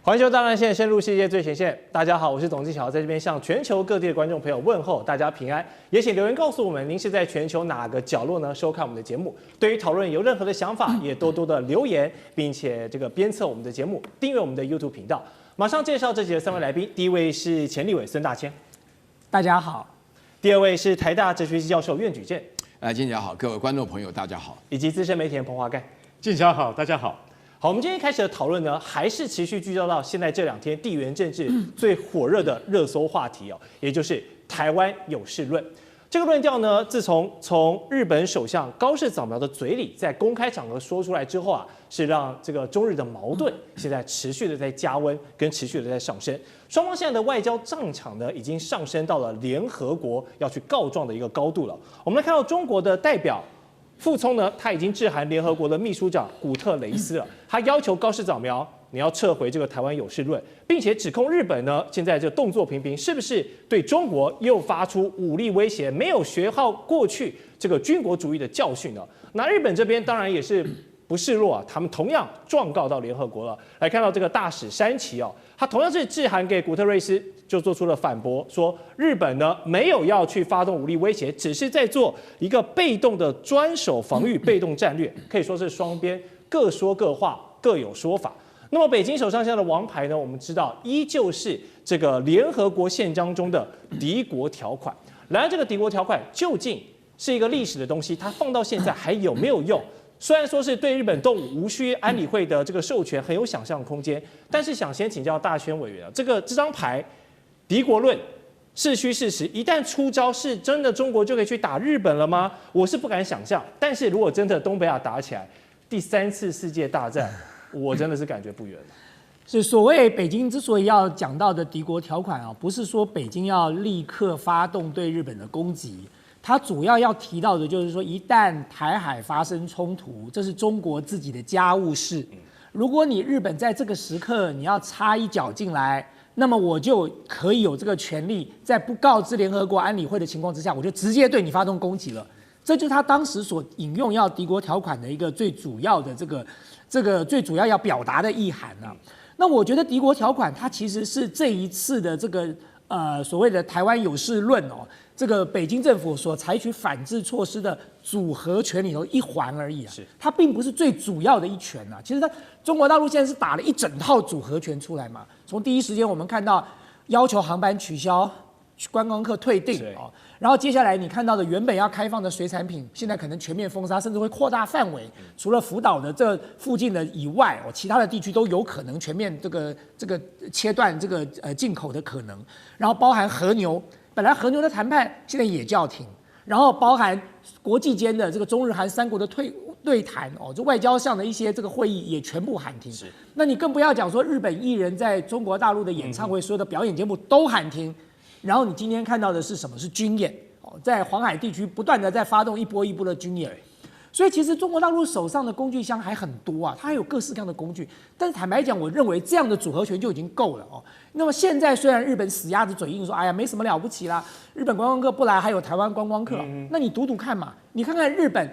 环球大乱线，深入世界最前线。大家好，我是董志乔，在这边向全球各地的观众朋友问候，大家平安。也请留言告诉我们，您是在全球哪个角落呢收看我们的节目？对于讨论有任何的想法，也多多的留言，并且鞭策我们的节目，订阅我们的 YouTube 频道。马上介绍这集的3位来宾，第一位是前立委孙大千，大家好；第二位是台大哲学系教授苑举健，金家好，各位观众朋友大家好，以及资深媒体人彭华盖。静乔好，大家好。好，我们今天开始的讨论呢，还是持续聚焦到现在这2天地缘政治最火热的热搜话题哦，也就是台湾有事论。这个论调呢，自从日本首相高市早苗的嘴里在公开场合说出来之后啊，是让这个中日的矛盾现在持续的在加温，跟持续的在上升。双方现在的外交战场呢，已经上升到了联合国要去告状的一个高度了。我们来看到中国的代表傅聪呢，他已经致函联合国的秘书长古特雷斯了，他要求高市早苗你要撤回这个台湾有事论，并且指控日本呢现在这动作频频，是不是对中国又发出武力威胁，没有学好过去这个军国主义的教训呢？那日本这边当然也是不示弱啊，他们同样状告到联合国了。来看到这个大使山崎哦，他同样是致函给古特雷斯，就做出了反驳，说日本呢没有要去发动武力威胁，只是在做一个被动的专守防御被动战略，可以说是双边各说各话，各有说法。那么北京手上现在的王牌呢，我们知道依旧是这个联合国宪章中的敌国条款。然而这个敌国条款究竟是一个历史的东西，它放到现在还有没有用？虽然说是对日本动武无需安理会的这个授权，很有想象空间，但是想先请教大宣委员啊，这张牌敌国论是虚是实？一旦出招，是真的中国就可以去打日本了吗？我是不敢想象。但是如果真的东北亚打起来，第3次世界大战，我真的是感觉不远了。是所谓北京之所以要讲到的敌国条款啊，不是说北京要立刻发动对日本的攻击。它主要要提到的就是说，一旦台海发生冲突，这是中国自己的家务事。如果你日本在这个时刻你要插一脚进来，那么我就可以有这个权利，在不告知联合国安理会的情况之下，我就直接对你发动攻击了。这就是他当时所引用要敌国条款的一个最主要的这个最主要要表达的意涵啊。那我觉得敌国条款它其实是这一次的这个所谓的台湾有事论哦。这个北京政府所采取反制措施的组合拳里头一环而已啊，它并不是最主要的一拳啊。其实中国大陆现在是打了一整套组合拳出来嘛。从第一时间我们看到要求航班取消、观光客退订哦，然后接下来你看到的原本要开放的水产品，现在可能全面封杀，甚至会扩大范围，除了福岛的这附近的以外哦，其他的地区都有可能全面这个切断这个进口的可能，然后包含和牛。本来和牛的谈判现在也叫停，然后包含国际间的这个中日韩3国的对谈哦，就外交上的一些这个会议也全部喊停。那你更不要讲说日本艺人在中国大陆的演唱会，所有的表演节目都喊停。然后你今天看到的是什么？是军演哦，在黄海地区不断的在发动一波一波的军演。所以其实中国大陆手上的工具箱还很多啊，它还有各式各样的工具。但是坦白讲，我认为这样的组合拳就已经够了哦。那么现在虽然日本死鸭子嘴硬说，哎呀没什么了不起啦，日本观光客不来，还有台湾观光客。那你赌赌看嘛，你看看日本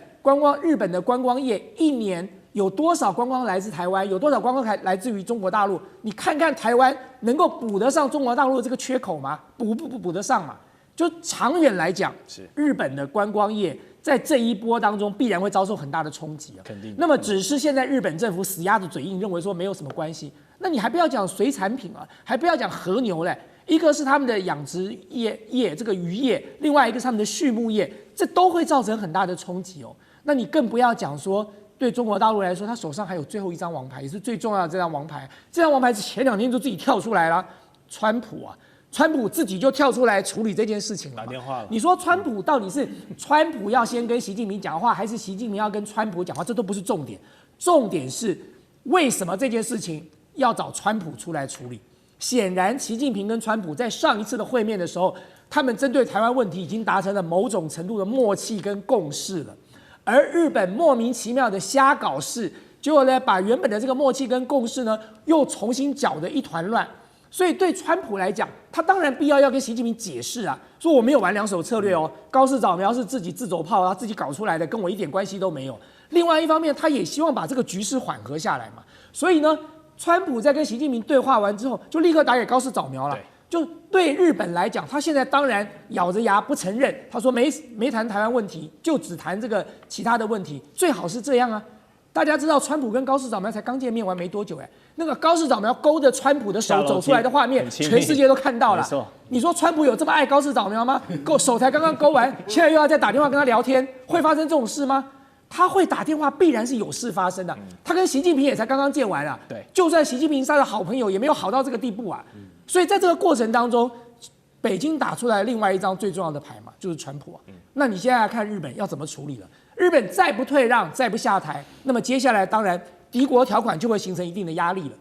的观光业一年有多少观光来自台湾，有多少观光来自于中国大陆？你看看台湾能够补得上中国大陆的这个缺口吗？补得上嘛？就长远来讲，日本的观光业在这一波当中必然会遭受很大的冲击啊。肯定。那么只是现在日本政府死鸭子嘴硬，认为说没有什么关系。那你还不要讲水产品啊，还不要讲和牛嘞，一个是他们的养殖业这个渔业，另外一个是他们的畜牧业，这都会造成很大的冲击哦。那你更不要讲说，对中国大陆来说，他手上还有最后一张王牌，也是最重要的这张王牌。这张王牌是前2天就自己跳出来了，川普啊。川普自己就跳出来处理这件事情了，打电话了。你说川普到底是川普要先跟习近平讲话，还是习近平要跟川普讲话？这都不是重点，重点是为什么这件事情要找川普出来处理？显然，习近平跟川普在上一次的会面的时候，他们针对台湾问题已经达成了某种程度的默契跟共识了，而日本莫名其妙的瞎搞事，结果呢，把原本的这个默契跟共识呢，又重新搅得一团乱。所以对川普来讲，他当然必要跟习近平解释啊，说我没有玩2手策略哦，高市早苗是自己自走炮，他自己搞出来的，跟我一点关系都没有。另外一方面，他也希望把这个局势缓和下来嘛。所以呢，川普在跟习近平对话完之后，就立刻打给高市早苗了。就对日本来讲，他现在当然咬着牙不承认，他说没谈台湾问题，就只谈这个其他的问题，最好是这样啊。大家知道，川普跟高市早苗才刚见面完没多久，那个高市早苗勾着川普的手走出来的画面，全世界都看到了。你说川普有这么爱高市早苗吗？手才刚刚勾完，现在又要再打电话跟他聊天，会发生这种事吗？他会打电话，必然是有事发生的。他跟习近平也才刚刚见完啊，对，就算习近平是他的好朋友，也没有好到这个地步啊。所以在这个过程当中，北京打出来另外一张最重要的牌嘛，就是川普啊。那你现在来看日本要怎么处理了？日本再不退让，再不下台，那么接下来当然敌国条款就会形成一定的压力了。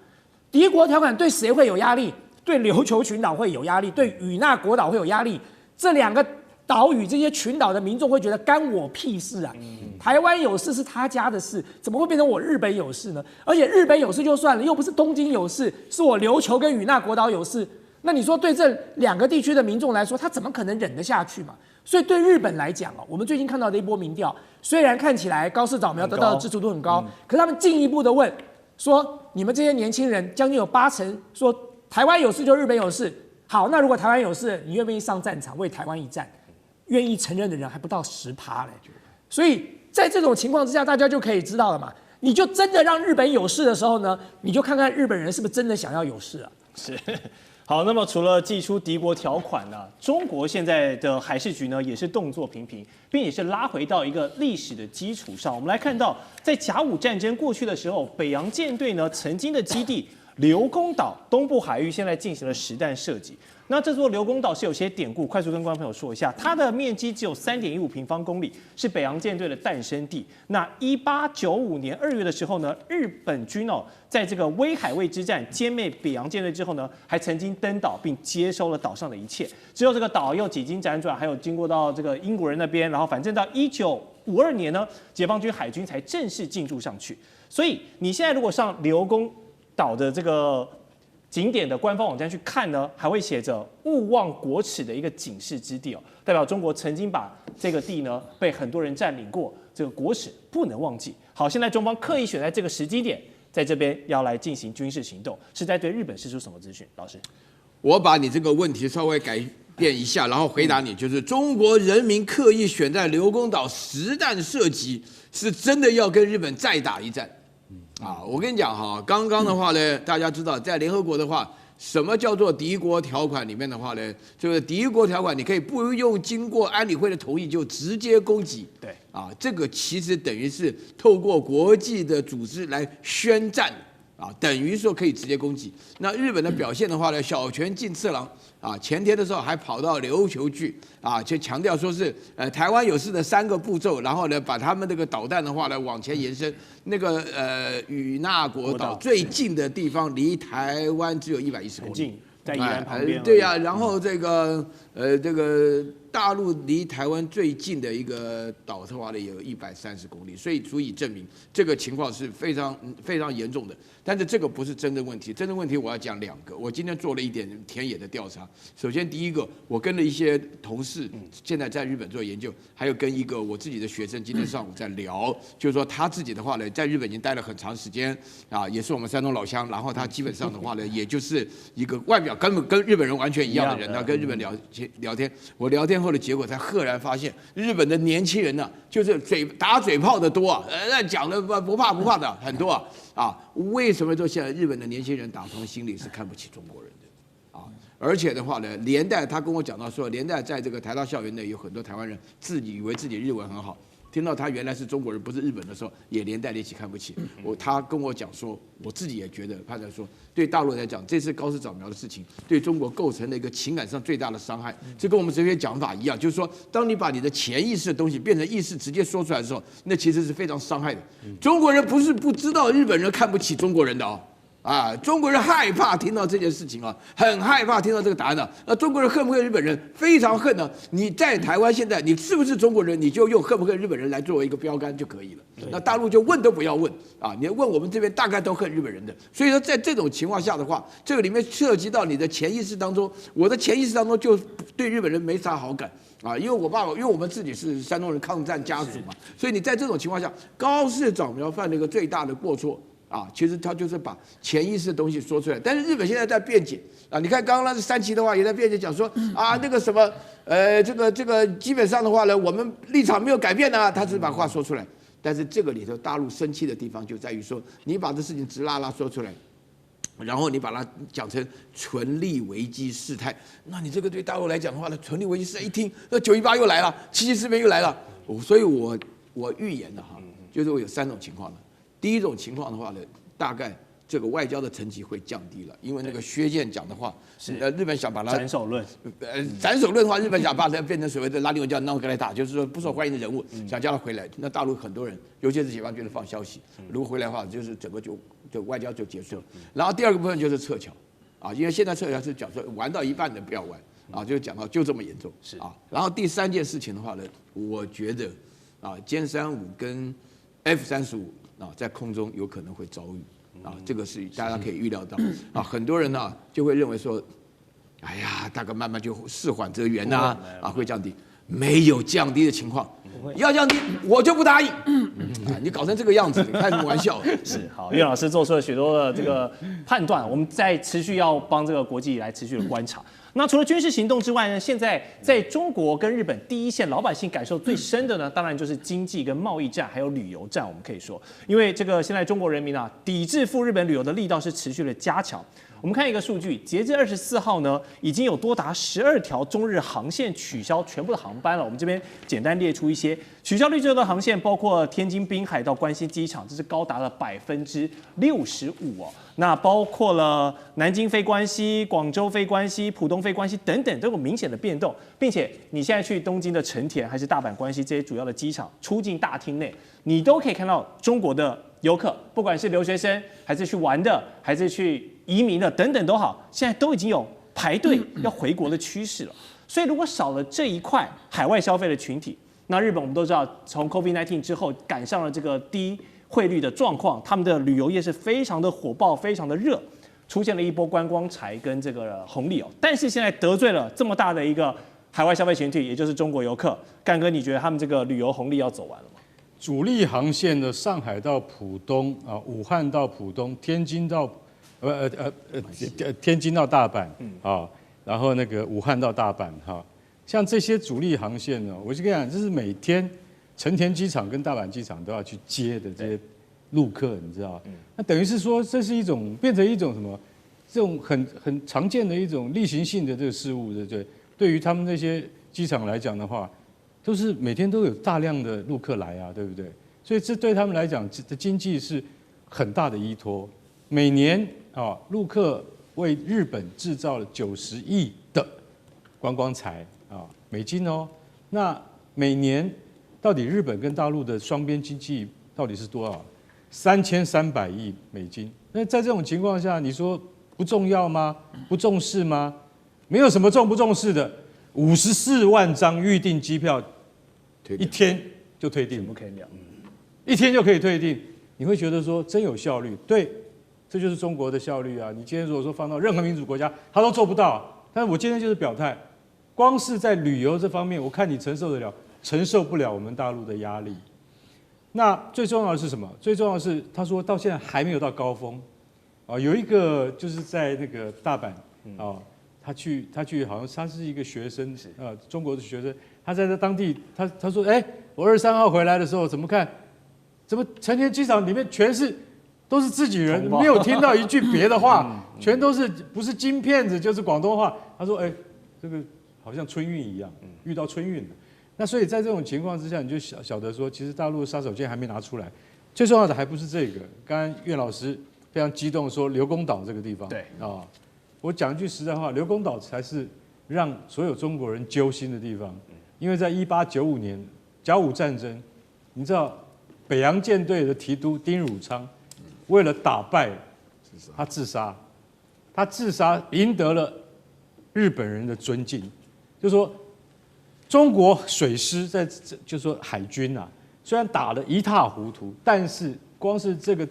敌国条款对谁会有压力？对琉球群岛会有压力，对与那国岛会有压力。这两个岛屿这些群岛的民众会觉得干我屁事啊！台湾有事是他家的事，怎么会变成我日本有事呢？而且日本有事就算了，又不是东京有事，是我琉球跟与那国岛有事。那你说对这两个地区的民众来说，他怎么可能忍得下去嘛？所以对日本来讲我们最近看到的一波民调，虽然看起来高市早苗得到的支持度很高，可是他们进一步的问说，你们这些年轻人将近有80%说台湾有事就日本有事。好，那如果台湾有事，你愿不愿意上战场为台湾一战？愿意承认的人还不到10%嘞。所以在这种情况之下，大家就可以知道了嘛。你就真的让日本有事的时候呢，你就看看日本人是不是真的想要有事啊？是。好，那么除了祭出敌国条款呢，中国现在的海事局呢也是动作频频，并且是拉回到一个历史的基础上。我们来看到，在甲午战争过去的时候，北洋舰队呢曾经的基地刘公岛东部海域现在进行了实弹射击。那这座刘公岛是有些典故，快速跟观众朋友说一下，它的面积只有3.15平方公里，是北洋舰队的诞生地。那1895年2月的时候呢，日本军在这个威海卫之战歼灭北洋舰队之后呢，还曾经登岛并接收了岛上的一切。之后这个岛又几经辗转，还有经过到这个英国人那边，然后反正到1952年呢，解放军海军才正式进驻上去。所以你现在如果上刘公岛的这个景点的官方网站去看呢，还会写着勿忘国耻的一个警示之地代表中国曾经把这个地呢被很多人占领过，这个国耻不能忘记。好，现在中方刻意选在这个时机点，在这边要来进行军事行动，是在对日本释出什么资讯？老师，我把你这个问题稍微改变一下，然后回答你，就是中国人民刻意选在刘公岛实弹射击，是真的要跟日本再打一战。我跟你讲哈，刚刚的话呢，大家知道，在联合国的话，什么叫做敌国条款里面的话呢，这个敌国条款你可以不用经过安理会的同意就直接攻击。对，这个其实等于是透过国际的组织来宣战。等于说可以直接攻击。那日本的表现的话呢，小泉进次郎前天的时候还跑到琉球去就强调说是台湾有事的3个步骤，然后呢把他们这个导弹的话呢往前延伸，那个与那国岛最近的地方离台湾只有110公里，很近，在宜兰旁边。对呀，然后这个大陆离台湾最近的一个岛的话呢，有130公里，所以足以证明这个情况是非常非常严重的。但是这个不是真正问题，真正问题我要讲2个。我今天做了一点田野的调查。首先第一个，我跟了一些同事，现在在日本做研究，还有跟一个我自己的学生今天上午在聊，就是说他自己的话呢，在日本已经待了很长时间也是我们山东老乡，然后他基本上的话呢，也就是一个外表根本跟日本人完全一样的人，他跟日本聊天，我聊天后的结果才赫然发现，日本的年轻人呢，就是打嘴炮的多讲的不怕的很多为什么说现在日本的年轻人打从心里是看不起中国人的而且的话呢，连带他跟我讲到说，连带在这个台大校园内有很多台湾人自己以为自己日文很好，听到他原来是中国人不是日本的时候，也连带的一起看不起他跟我讲说，我自己也觉得判断说，对大陆来讲，这次高市早苗的事情对中国构成了一个情感上最大的伤害。这跟我们哲学讲法一样，就是说，当你把你的潜意识的东西变成意识直接说出来的时候，那其实是非常伤害的。中国人不是不知道日本人看不起中国人的中国人害怕听到这件事情很害怕听到这个答案那中国人恨不恨日本人？非常恨你在台湾现在，你是不是中国人，你就用恨不恨日本人来作为一个标杆就可以了。那大陆就问都不要问你问我们这边大概都恨日本人的。所以说在这种情况下的话，这个里面涉及到你的潜意识当中，我的潜意识当中就对日本人没啥好感。因为我爸爸，因为我们自己是山东人抗战家族嘛，所以你在这种情况下，高市早苗犯了一个最大的过错啊，其实他就是把潜意识的东西说出来。但是日本现在在辩解啊，你看刚刚那是三崎的话也在辩解讲说啊，那个什么这个基本上的话呢，我们立场没有改变啊，他只是把话说出来。但是这个里头大陆生气的地方就在于说，你把这事情直拉拉说出来。然后你把它讲成存立危机事态，那你这个对大陆来讲的话呢，存立危机事态一听，那9·18又来了，7·7事变又来了，所以我预言的哈，就是会有3种情况的。第一种情况的话呢，大概这个外交的层级会降低了，因为那个薛健讲的话，日本想把它斩首论，斩首论的话，日本想把它变成所谓的拉丁文叫 non grata， 就是说不受欢迎的人物，想叫他回来。那大陆很多人，尤其是解放军的放消息，如果回来的话，就是整个就外交就结束了。然后第二个部分就是撤侨，啊，因为现在撤侨是讲说玩到一半的不要玩，啊，就讲到就这么严重，是啊。然后第3件事情的话呢，我觉得啊，歼35跟 F-35啊，在空中有可能会遭遇。啊，这个是大家可以预料到啊，很多人呢就会认为说，哎呀，大概慢慢就事缓则圆呐，啊，会降低，没有降低的情况，要降低我就不答应，啊，你搞成这个样子，你开什么玩笑？是好，岳老师做出了许多的这个判断，我们在持续要帮这个国际来持续的观察。那除了军事行动之外呢，现在在中国跟日本第一线老百姓感受最深的呢，当然就是经济跟贸易战，还有旅游战。我们可以说，因为这个现在中国人民啊，抵制赴日本旅游的力道是持续的加强。我们看一个数据，截至24号呢，已经有多达12条中日航线取消全部的航班了。我们这边简单列出一些取消率最高的航线，包括天津滨海到关西机场，这是高达了65%哦。那包括了南京飞关西、广州飞关西、浦东飞关西等等，都有明显的变动，并且你现在去东京的成田还是大阪关西这些主要的机场，出境大厅内，你都可以看到中国的游客，不管是留学生还是去玩的，还是去移民的等等都好，现在都已经有排队要回国的趋势了。所以如果少了这一块海外消费的群体，那日本我们都知道，从 COVID-19 之后赶上了这个低汇率的状况，他们的旅游业是非常的火爆，非常的热，出现了一波观光财跟这个红利哦。但是现在得罪了这么大的一个海外消费群体，也就是中国游客，干哥，你觉得他们这个旅游红利要走完了吗？主力航线的上海到浦东啊，武汉到浦东，天津到天津到大阪啊，然后那个武汉到大阪哈，像这些主力航线呢，我就跟你讲，这是每天成田机场跟大阪机场都要去接的这些陆客，你知道？那等于是说，这是一种变成一种什么？这种很常见的一种例行性的这个事物，对不对？对于他们那些机场来讲的话，都是每天都有大量的陆客来啊，对不对？所以这对他们来讲，的经济是很大的依托。每年啊，陆客为日本制造了90亿的观光财啊，美金哦。那每年到底日本跟大陆的双边经济到底是多少？3300亿美金。那在这种情况下，你说不重要吗？不重视吗？没有什么重不重视的，54万张预订机票，一天就退订，不可以聊，一天就可以退订，你会觉得说真有效率，对，这就是中国的效率啊！你今天如果说放到任何民主国家，他都做不到。但是我今天就是表态，光是在旅游这方面，我看你承受得了，承受不了我们大陆的压力。那最重要的是什么？最重要的是，他说到现在还没有到高峰，啊，有一个就是在那个大阪啊，他去，好像他是一个学生，中国的学生，他在这当地，他说，我23号回来的时候，怎么看？怎么成田机场里面都是自己人，没有听到一句别的话，全都是不是京片子就是广东话。他说，这个好像春运一样，遇到春运了。那所以在这种情况之下，你就晓得说，其实大陆的杀手锏还没拿出来。最重要的还不是这个。刚刚岳老师非常激动说刘公岛这个地方，对啊，我讲一句实在话，刘公岛才是让所有中国人揪心的地方，因为在1895年甲午战争，你知道北洋舰队的提督丁汝昌为了打败他自杀，赢得了日本人的尊敬，就说。中国水师就说海军啊，虽然打得一塌糊涂，但是光是这个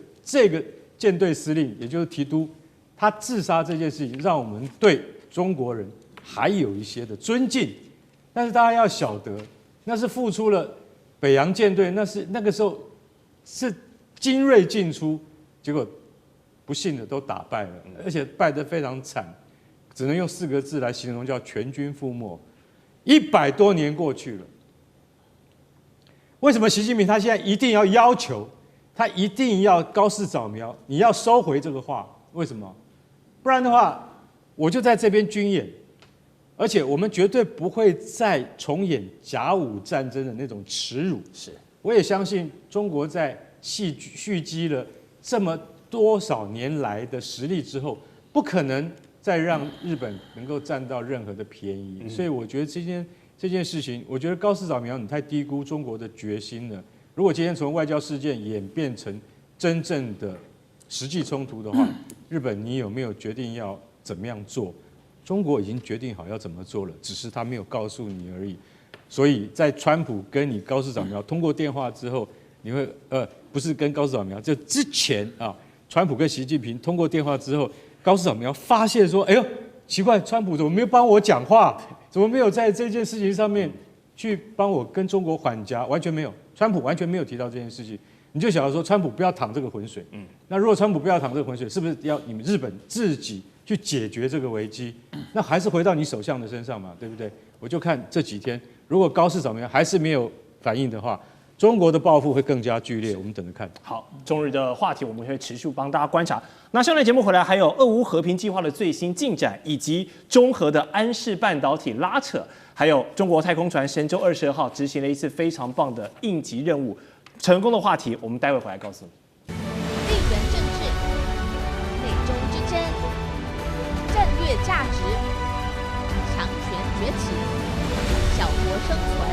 舰队司令，也就是提督，他自杀这件事情，让我们对中国人还有一些的尊敬。但是大家要晓得，那是付出了北洋舰队，那个时候是精锐进出，结果不幸的都打败了，而且败得非常惨，只能用4个字来形容，叫全军覆没。100多年过去了，为什么习近平他现在一定要要求，他一定要高市早苗，你要收回这个话？为什么？不然的话，我就在这边军演，而且我们绝对不会再重演甲午战争的那种耻辱。是，我也相信中国在蓄积了这么多少年来的实力之后，不可能再让日本能够占到任何的便宜。所以我觉得这件事情，我觉得高市早苗你太低估中国的决心了。如果今天从外交事件演变成真正的实际冲突的话，日本你有没有决定要怎么样做？中国已经决定好要怎么做了，只是他没有告诉你而已。所以在川普跟你高市早苗通过电话之后，你会不是跟高市早苗，就之前啊，川普跟习近平通过电话之后，高市早苗发现说，哎呦，奇怪，川普怎么没有帮我讲话？怎么没有在这件事情上面去帮我跟中国缓颊？完全没有，川普完全没有提到这件事情。你就想要说，川普不要淌这个浑水。那如果川普不要淌这个浑水，是不是要你们日本自己去解决这个危机？那还是回到你首相的身上嘛，对不对？我就看这几天，如果高市早苗还是没有反应的话，中国的报复会更加剧烈。我们等着看。好，中日的话题我们会持续帮大家观察。那下段节目回来还有俄乌和平计划的最新进展，以及中核的安氏半导体拉扯，还有中国太空船神舟22号执行了一次非常棒的应急任务。成功的话题，我们待会回来告诉你。地缘政治、美中之争、战略价值、强权崛起、小国生存，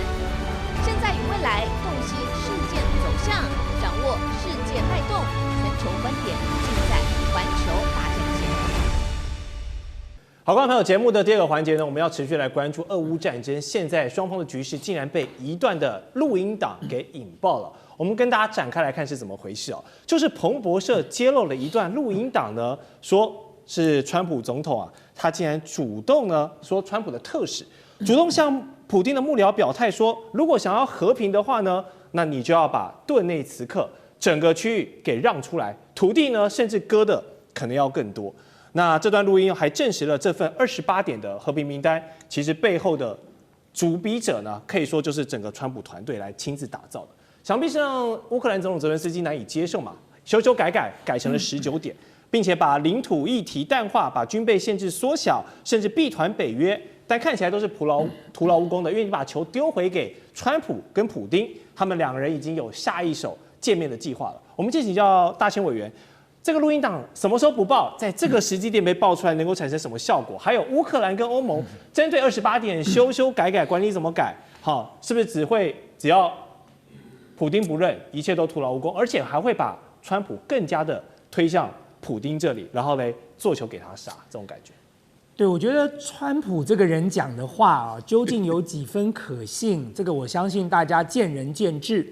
现在与未来洞悉事件走向，掌握世界脉动，全球观点尽在环球大战线。好，观众朋友，节目的第2个环节呢，我们要持续来关注俄乌战争。现在双方的局势竟然被一段的录音档给引爆了。我们跟大家展开来看是怎么回事哦，就是彭博社揭露了一段录音档呢，说是川普总统啊，他竟然主动呢说川普的特使主动向普丁的幕僚表态说，如果想要和平的话呢，那你就要把顿内茨克整个区域给让出来，土地呢甚至割的可能要更多。那这段录音还证实了这份28点的和平名单，其实背后的主笔者呢，可以说就是整个川普团队来亲自打造的。想必是让乌克兰总统泽连斯基难以接受嘛，修改成了19点，并且把领土议题淡化，把军备限制缩小，甚至避团北约，但看起来都是徒劳无功的，因为你把球丢回给川普跟普丁，他们2个人已经有下一手见面的计划了。我们请教大千委员，这个录音档什么时候不报？在这个时机点被爆出来，能够产生什么效果？还有乌克兰跟欧盟针对28点修改，管理怎么改？好，是不是只要普丁不认，一切都徒劳无功，而且还会把川普更加的推向普丁这里，然后呢做球给他杀，这种感觉。对，我觉得川普这个人讲的话啊，究竟有几分可信，这个我相信大家见仁见智。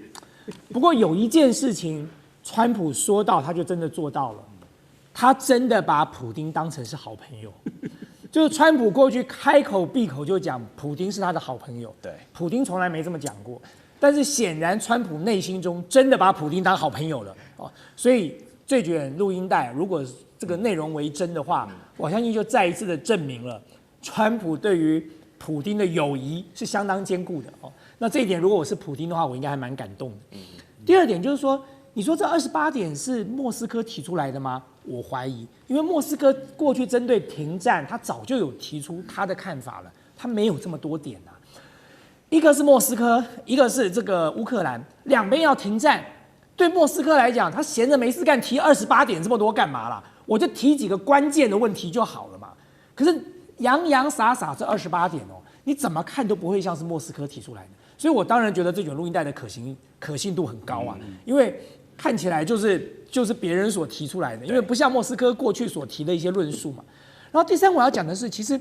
不过有一件事情，川普说到他就真的做到了，他真的把普丁当成是好朋友。就是川普过去开口闭口就讲普丁是他的好朋友，对，普丁从来没这么讲过。但是显然，川普内心中真的把普丁当好朋友了哦，所以这卷录音带如果这个内容为真的话，我相信就再一次的证明了川普对于普丁的友谊是相当坚固的哦。那这一点，如果我是普丁的话，我应该还蛮感动的。第二点就是说，你说这28点是莫斯科提出来的吗？我怀疑，因为莫斯科过去针对停战，他早就有提出他的看法了，他没有这么多点啊。一个是莫斯科，一个是这个乌克兰，两边要停战。对莫斯科来讲，他闲着没事干，提28点这么多干嘛啦？我就提几个关键的问题就好了嘛。可是洋洋洒洒这28点哦，你怎么看都不会像是莫斯科提出来的。所以我当然觉得这卷录音带的可信度很高啊，因为看起来就是别人所提出来的，因为不像莫斯科过去所提的一些论述嘛。然后第三我要讲的是，其实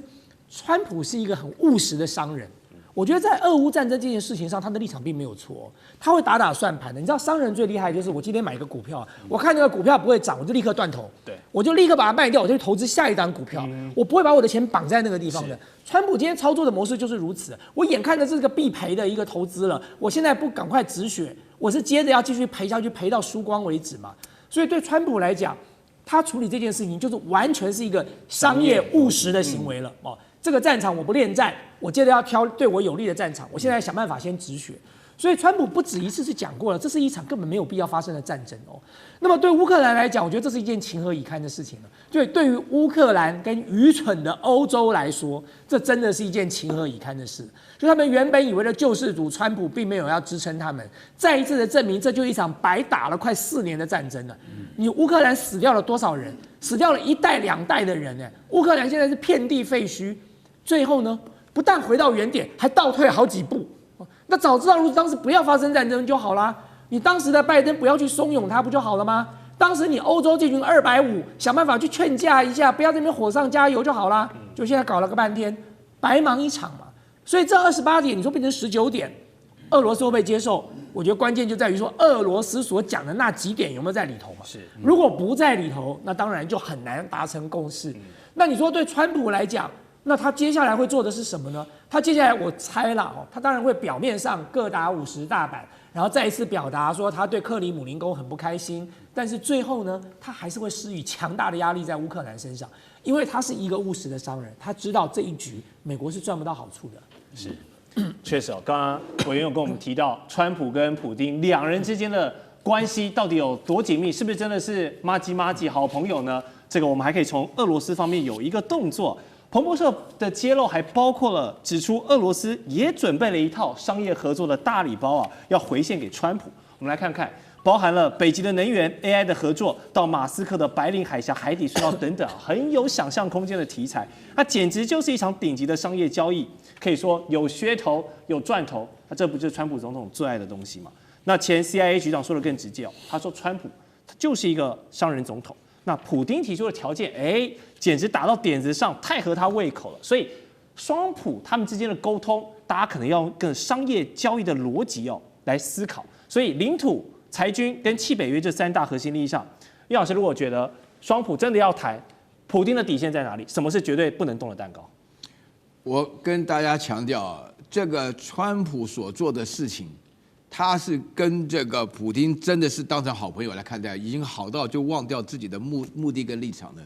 川普是一个很务实的商人。我觉得在俄乌战争这件事情上，他的立场并没有错，他会打算盘的。你知道商人最厉害就是我今天买一个股票，我看那个股票不会涨，我就立刻断头，对，我就立刻把它卖掉，我就去投资下一档股票，我不会把我的钱绑在那个地方的。川普今天操作的模式就是如此，我眼看着这个必赔的一个投资了，我现在不赶快止血，我是接着要继续赔下去，赔到输光为止嘛。所以对川普来讲，他处理这件事情就是完全是一个商业务实的行为了哦。这个战场我不恋战，我接着要挑对我有利的战场，我现在想办法先止血。所以川普不止一次是讲过了，这是一场根本没有必要发生的战争哦。那么对乌克兰来讲，我觉得这是一件情何以堪的事情了。对于乌克兰跟愚蠢的欧洲来说，这真的是一件情何以堪的事。就他们原本以为的救世主川普，并没有要支撑他们，再一次的证明，这就是一场白打了快4年的战争了。你乌克兰死掉了多少人？死掉了1代2代的人呢？乌克兰现在是遍地废墟，最后呢，不但回到原点，还倒退好几步。那早知道如此，当时不要发生战争就好啦。你当时的拜登不要去怂恿他，不就好了吗？当时你欧洲这群250，想办法去劝架一下，不要在那边火上加油就好啦。就现在搞了个半天，白忙一场嘛。所以这28点，你说变成19点，俄罗斯会不会接受？我觉得关键就在于说，俄罗斯所讲的那几点有没有在里头嘛？是，如果不在里头，那当然就很难达成共识。那你说对川普来讲，那他接下来会做的是什么呢？他接下来我猜啦，他当然会表面上各打50大板，然后再一次表达说他对克里姆林宫很不开心，但是最后呢，他还是会施予强大的压力在乌克兰身上，因为他是一个务实的商人，他知道这一局美国是赚不到好处的。是，确实哦，刚刚委员有跟我们提到，川普跟普丁两人之间的关系到底有多紧密，是不是真的是麻吉好朋友呢？这个我们还可以从俄罗斯方面有一个动作。彭博社的揭露还包括了指出，俄罗斯也准备了一套商业合作的大礼包啊，要回献给川普。我们来看看，包含了北极的能源、AI 的合作，到马斯克的白令海峡海底隧道等等，很有想象空间的题材。那简直就是一场顶级的商业交易，可以说有噱头、有赚头。那这不就是川普总统最爱的东西吗？那前 CIA 局长说的更直接哦，他说川普他就是一个商人总统。那普丁提出的条件，简直打到点子上，太合他胃口了。所以双普他们之间的沟通，大家可能要用更商业交易的逻辑来思考。所以领土、裁军跟弃北约这3大核心利益上，叶老师如果觉得双普真的要谈，普丁的底线在哪里？什么是绝对不能动的蛋糕？我跟大家强调，这个川普所做的事情，他是跟这个普丁真的是当成好朋友来看待，已经好到就忘掉自己的目的跟立场了。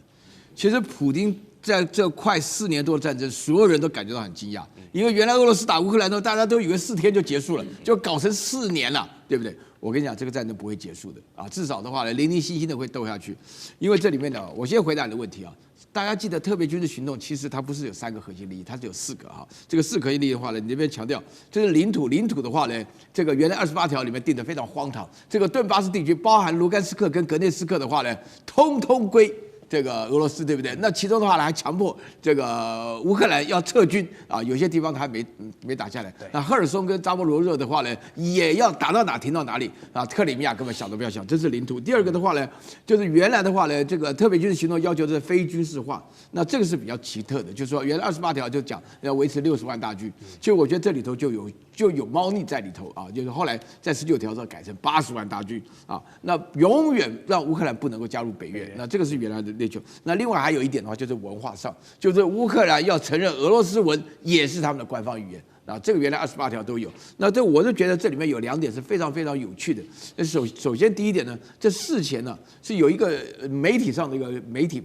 其实普丁在这快4年多的战争，所有人都感觉到很惊讶，因为原来俄罗斯打乌克兰的时候，大家都以为4天就结束了，就搞成4年了，对不对？我跟你讲，这个战争不会结束的啊，至少的话呢，零零星星的会斗下去。因为这里面呢，我先回答你的问题啊。大家记得特别军事行动，其实它不是有3个核心利益，它是有4个哈。这个4个核心利益的话呢，你这边强调，这是领土的话呢，这个原来28条里面定的非常荒唐。这个顿巴斯地区包含卢甘斯克跟格涅斯克的话呢，通通归这个俄罗斯，对不对？那其中的话呢，还强迫这个乌克兰要撤军啊，有些地方他还没打下来。那赫尔松跟扎波罗热的话呢，也要打到哪停到哪里啊。克里米亚根本想都不要想，这是领土。第2个的话呢，就是原来的话呢，这个特别军事行动要求是非军事化，那这个是比较奇特的，就是说原来28条就讲要维持60万大军，其实我觉得这里头就有猫腻在里头啊，就是后来在19条上改成80万大军啊，那永远让乌克兰不能够加入北约，那这个是原来的内疚。那另外还有一点的话，就是文化上，就是乌克兰要承认俄罗斯文也是他们的官方语言啊，这个原来28条都有。那这我是觉得这里面有2点是非常非常有趣的。首先第一点呢，这事前呢是有一个媒体上的一个媒体。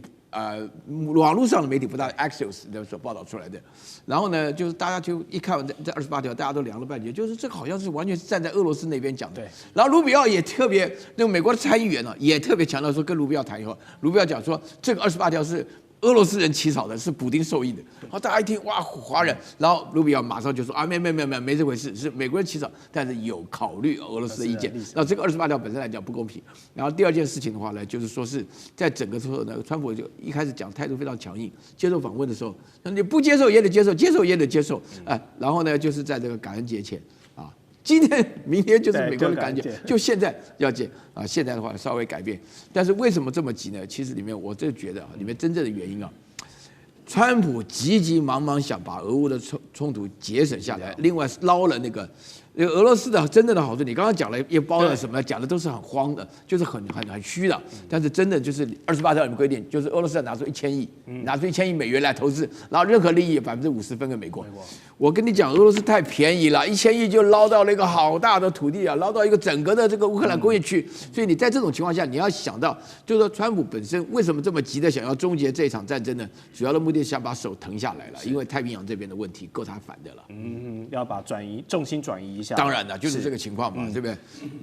网络上的媒体不大 Axios 所报道出来的，然后呢，就是大家就一看完这28条，大家都凉了半截，就是这个好像是完全是站在俄罗斯那边讲的。然后卢比奥也特别，那个美国的参议员呢，也特别强调说，跟卢比奥谈以后，卢比奥讲说，这个28条是俄罗斯人起草的，是普丁授意的。好，大家一听哇，哗然，然后卢比奥马上就说啊，没这回事，是美国人起草，但是有考虑俄罗斯的意见。那这个28条本身来讲不公平。然后第2件事情的话呢，就是说是在整个时候呢，川普就一开始讲态度非常强硬，接受访问的时候，那你不接受也得接受，接受也得接受，然后呢，就是在这个感恩节前啊。今天、明天就是美国的感恩节，就现在要解啊。现在的话稍微改变，但是为什么这么急呢？其实里面我就觉得里面真正的原因啊，川普急急忙忙想把俄乌的冲突节省下来，另外捞了那个俄罗斯的真正的好处，你刚刚讲了也包了什么？讲的都是很慌的，就是很虚的。但是真的就是28条里面规定，就是俄罗斯要拿出1000亿，拿出1000亿美元来投资，然后任何利益50%分给美国。我跟你讲，俄罗斯太便宜了，1000亿就捞到了一个好大的土地啊，捞到一个整个的这个乌克兰工业区。所以你在这种情况下，你要想到，就是说川普本身为什么这么急的想要终结这一场战争呢？主要的目的是想把手腾下来了，因为太平洋这边的问题够他烦的了。要把重心转移一下。当然了，就是这个情况嘛，对不对？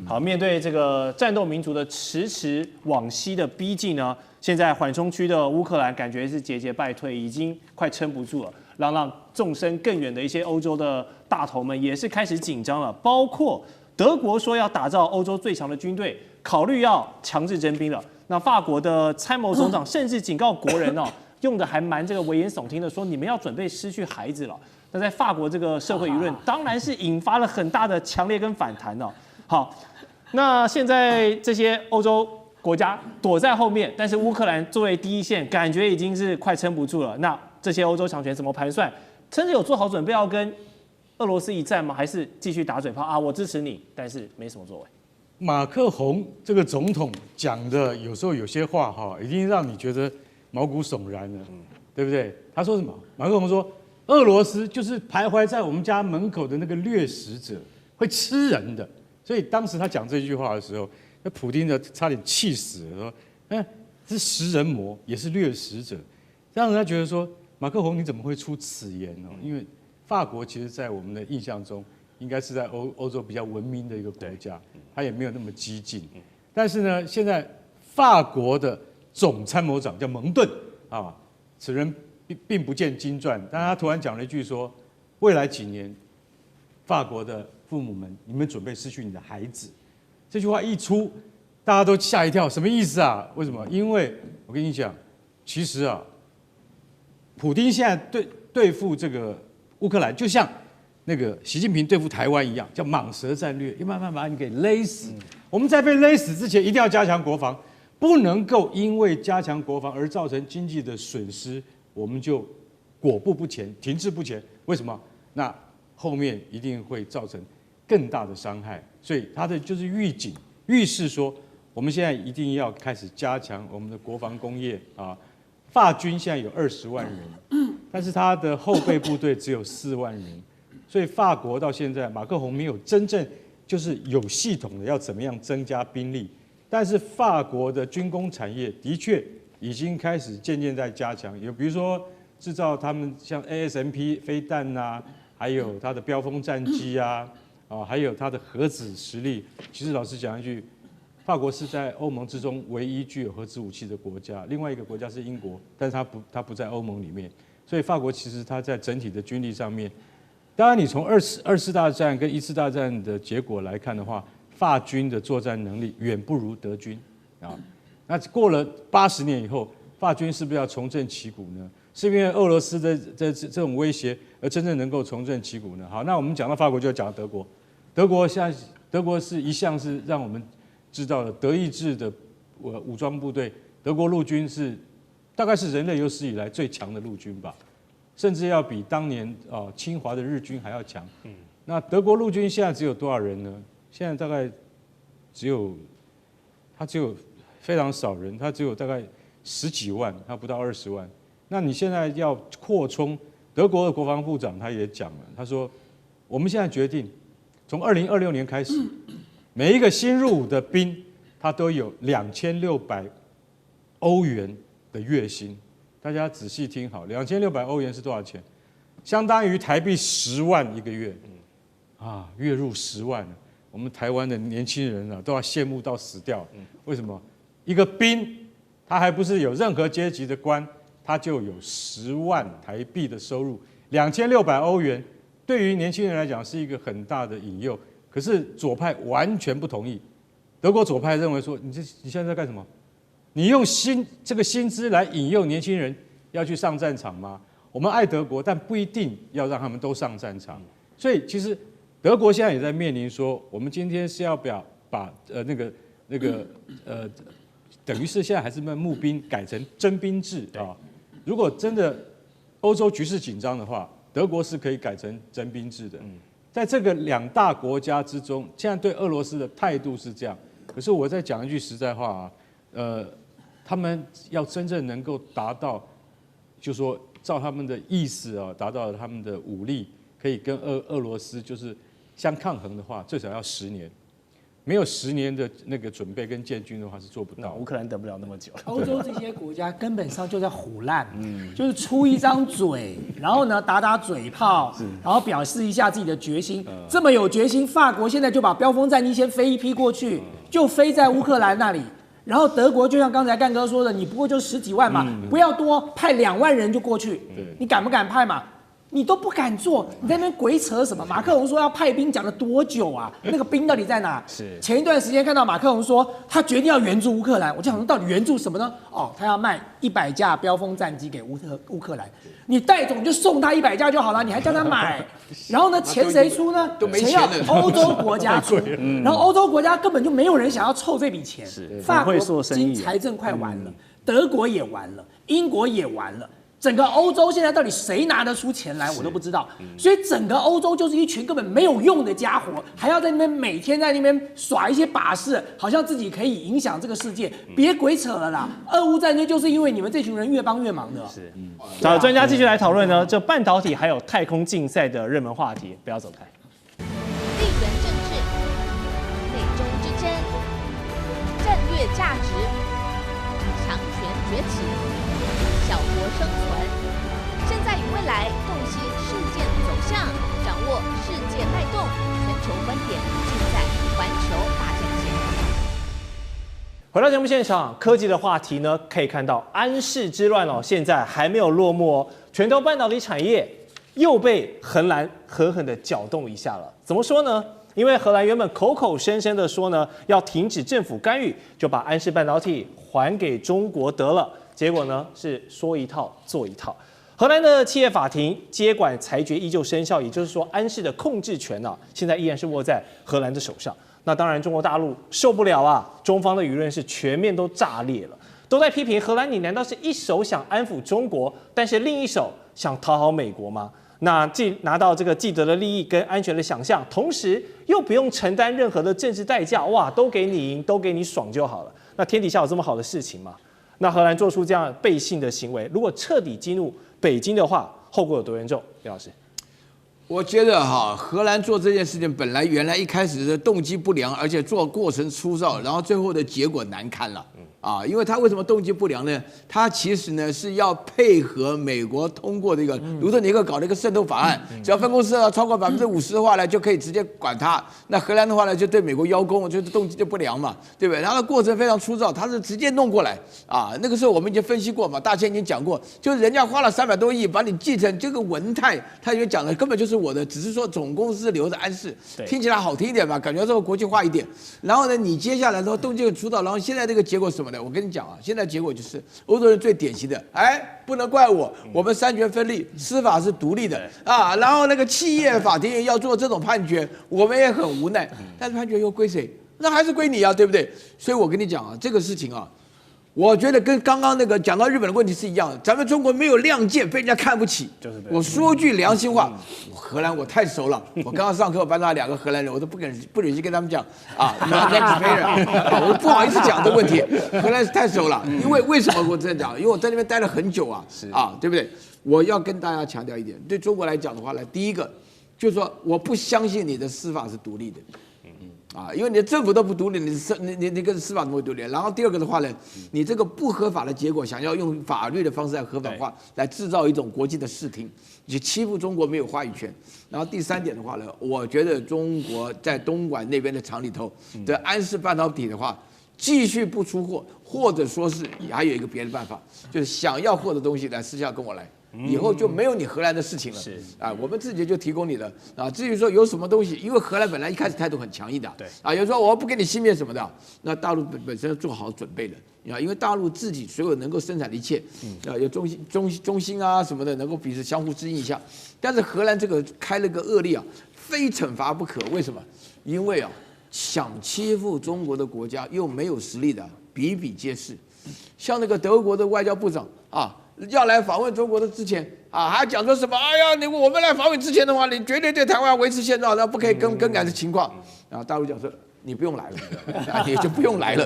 好，面对这个战斗民族的迟往西的逼近呢，现在缓冲区的乌克兰感觉是节节败退，已经快撑不住了。让纵深更远的一些欧洲的大头们也是开始紧张了，包括德国说要打造欧洲最强的军队，考虑要强制征兵了。那法国的参谋总长甚至警告国人哦，用的还蛮这个危言耸听的，说你们要准备失去孩子了。那在法国这个社会舆论，当然是引发了很大的强烈跟反弹哦。好，那现在这些欧洲国家躲在后面，但是乌克兰作为第一线，感觉已经是快撑不住了。那这些欧洲强权怎么盘算？真的有做好准备要跟俄罗斯一战吗？还是继续打嘴炮啊？我支持你，但是没什么作为。马克宏这个总统讲的，有时候有些话哈，已经让你觉得毛骨悚然了，对不对？他说什么？马克宏说，俄罗斯就是徘徊在我们家门口的那个掠食者，会吃人的。所以当时他讲这句话的时候，那普丁的差点气死了，说，是食人魔，也是掠食者，让人家觉得说，马克宏你怎么会出此言呢？因为法国其实，在我们的印象中，应该是在欧洲比较文明的一个国家，他也没有那么激进。但是呢，现在法国的总参谋长叫蒙顿啊，此人并不见经传，但他突然讲了一句说，未来几年，法国的父母们，你们准备失去你的孩子。这句话一出，大家都吓一跳，什么意思啊？为什么？因为我跟你讲，其实啊，普丁现在对付这个乌克兰，就像那个习近平对付台湾一样，叫蟒蛇战略，要慢慢把你给勒死。我们在被勒死之前，一定要加强国防，不能够因为加强国防而造成经济的损失，我们就果步不前，停滞不前。为什么？那后面一定会造成更大的伤害。所以他的就是预警、预示说，我们现在一定要开始加强我们的国防工业啊。法军现在有20万人，但是他的后备部队只有4万人，所以法国到现在马克宏没有真正就是有系统的要怎么样增加兵力，但是法国的军工产业的确已经开始渐渐在加强，有比如说制造他们像 ASMP 飞弹啊，还有它的标风战机啊，还有它的核子实力。其实老实讲一句，法国是在欧盟之中唯一具有核子武器的国家，另外一个国家是英国，但是它不在欧盟里面，所以法国其实它在整体的军力上面，当然你从二次大战跟1次大战的结果来看的话，法军的作战能力远不如德军啊。那过了80年以后，法军是不是要重振旗鼓呢？是因为俄罗斯的这种威胁而真正能够重振旗鼓呢？好，那我们讲到法国就要讲到德国，德国是一向是让我们知道的德意志的武装部队，德国陆军是大概是人类有史以来最强的陆军吧，甚至要比当年侵华的日军还要强。那德国陆军现在只有多少人呢？现在大概只有非常少人，他只有大概10几万，他不到20万。那你现在要扩充，德国的国防部长他也讲了，他说我们现在决定从2026年开始，每一个新入伍的兵，他都有2600欧元的月薪。大家仔细听好，2600欧元是多少钱？相当于台币10万一个月。月入10万，我们台湾的年轻人啊都要羡慕到死掉。为什么？一个兵，他还不是有任何阶级的官，他就有10万台币的收入，2600欧元，对于年轻人来讲是一个很大的引诱。可是左派完全不同意，德国左派认为说，你现在在干什么？你用这个薪资来引诱年轻人要去上战场吗？我们爱德国，但不一定要让他们都上战场。所以其实德国现在也在面临说，我们今天是要不要把等于是现在还是募兵改成征兵制啊？如果真的欧洲局势紧张的话，德国是可以改成征兵制的。在这个两大国家之中，现在对俄罗斯的态度是这样。可是我再讲一句实在话啊，他们要真正能够达到，就说照他们的意思啊，达到他们的武力可以跟俄罗斯就是相抗衡的话，最少要10年。没有10年的那个准备跟建军的话是做不到。乌克兰等不了那么久。欧洲这些国家根本上就在唬烂，就是出一张嘴，然后呢打嘴炮，然后表示一下自己的决心。这么有决心，法国现在就把飙风战机先飞一批过去，就飞在乌克兰那里。然后德国就像刚才干哥说的，你不过就10几万嘛，不要多，派2万人就过去。你敢不敢派嘛？你都不敢做，你在那边鬼扯什么？马克龙说要派兵，讲了多久啊？那个兵到底在哪？是前一段时间看到马克龙说他决定要援助乌克兰，我就想说到底援助什么呢？哦，他要卖100架飙风战机给乌克兰，你戴总就送他100架就好了，你还叫他买？然后呢，钱谁出呢？钱要欧洲国家出，然后欧洲国家根本就没有人想要凑这笔钱。法国经财政快完了，德国也完了，英国也完了。整个欧洲现在到底谁拿得出钱来，我都不知道。所以整个欧洲就是一群根本没有用的家伙，还要在那边每天在那边耍一些把式，好像自己可以影响这个世界。别鬼扯了啦！俄乌战争就是因为你们这群人越帮越忙的。是，找专家继续来讨论呢，这半导体还有太空竞赛的热门话题，不要走开。地缘政治、内中之争、战略价值、强权崛起。小国生存，现在与未来洞悉事件走向，掌握世界脉动，全球观点尽在环球大战线。回到节目现场，科技的话题呢，可以看到安氏之乱哦，现在还没有落幕哦，全球半导体产业又被荷兰狠狠的搅动一下了。怎么说呢？因为荷兰原本口口声声的说呢，要停止政府干预，就把安氏半导体还给中国得了。结果呢是说一套做一套，荷兰的企业法庭接管裁决依旧生效，也就是说安氏的控制权呢，现在依然是握在荷兰的手上。那当然中国大陆受不了啊，中方的舆论是全面都炸裂了，都在批评荷兰，你难道是一手想安抚中国，但是另一手想讨好美国吗？那既拿到这个既得的利益跟安全的想象，同时又不用承担任何的政治代价，哇，都给你赢，都给你爽就好了。那天底下有这么好的事情吗？那荷兰做出这样背信的行为，如果彻底激怒北京的话，后果有多严重？李老师，我觉得荷兰做这件事情原来一开始的动机不良，而且做过程粗糙，然后最后的结果难堪了。因为他为什么动机不良呢？他其实呢是要配合美国通过这个卢特尼克搞的一个渗透法案，只要分公司超过50%的话呢，就可以直接管他。那荷兰的话呢，就对美国邀功，就是动机就不良嘛，对不对？他的过程非常粗糙，他是直接弄过来那个时候我们已经分析过嘛，大千已经讲过，就是人家花了300多亿把你继承这个文泰，他也讲了根本就是我的，只是说总公司留着安氏，听起来好听一点嘛，感觉这个国际化一点。然后呢，你接下来的话动机很粗糙，然后现在这个结果是什么？我跟你讲现在结果就是欧洲人最典型的，不能怪我，我们三权分立，司法是独立的然后那个企业法庭要做这种判决，我们也很无奈，但是判决又归谁？那还是归你对不对？所以我跟你讲这个事情我觉得跟刚刚那个讲到日本的问题是一样的，咱们中国没有亮剑，被人家看不起。我说句良心话，荷兰我太熟了。我刚刚上课，我班上2个荷兰人，我都不忍心跟他们讲我不好意思讲这个问题。荷兰是太熟了，因为为什么我这样讲？因为我在那边待了很久对不对？我要跟大家强调一点，对中国来讲的话呢，第一个就是说，我不相信你的司法是独立的。因为你的政府都不独立，你跟司法怎么会独立？然后第二个的话呢，你这个不合法的结果，想要用法律的方式来合法化，来制造一种国际的视听，你欺负中国没有话语权。然后第3点的话呢，我觉得中国在东莞那边的厂里头的安氏半导体的话，继续不出货，或者说是还有一个别的办法，就是想要货的东西来私下跟我来。以后就没有你荷兰的事情了，我们自己就提供你的至于说有什么东西，因为荷兰本来一开始态度很强硬的，有时候我不给你芯片什么的，那大陆本身做好准备了，因为大陆自己所有能够生产的一切，有中芯什么的，能够彼此相互支应一下，但是荷兰这个开了个恶例非惩罚不可，为什么？因为想欺负中国的国家又没有实力的比比皆是，像那个德国的外交部长要来访问中国的之前啊，还讲说什么？哎呀，我们来访问之前的话，你绝对对台湾维持现状，那不可以更改的情况。然后大陆讲说。你不用来了，你就不用来了，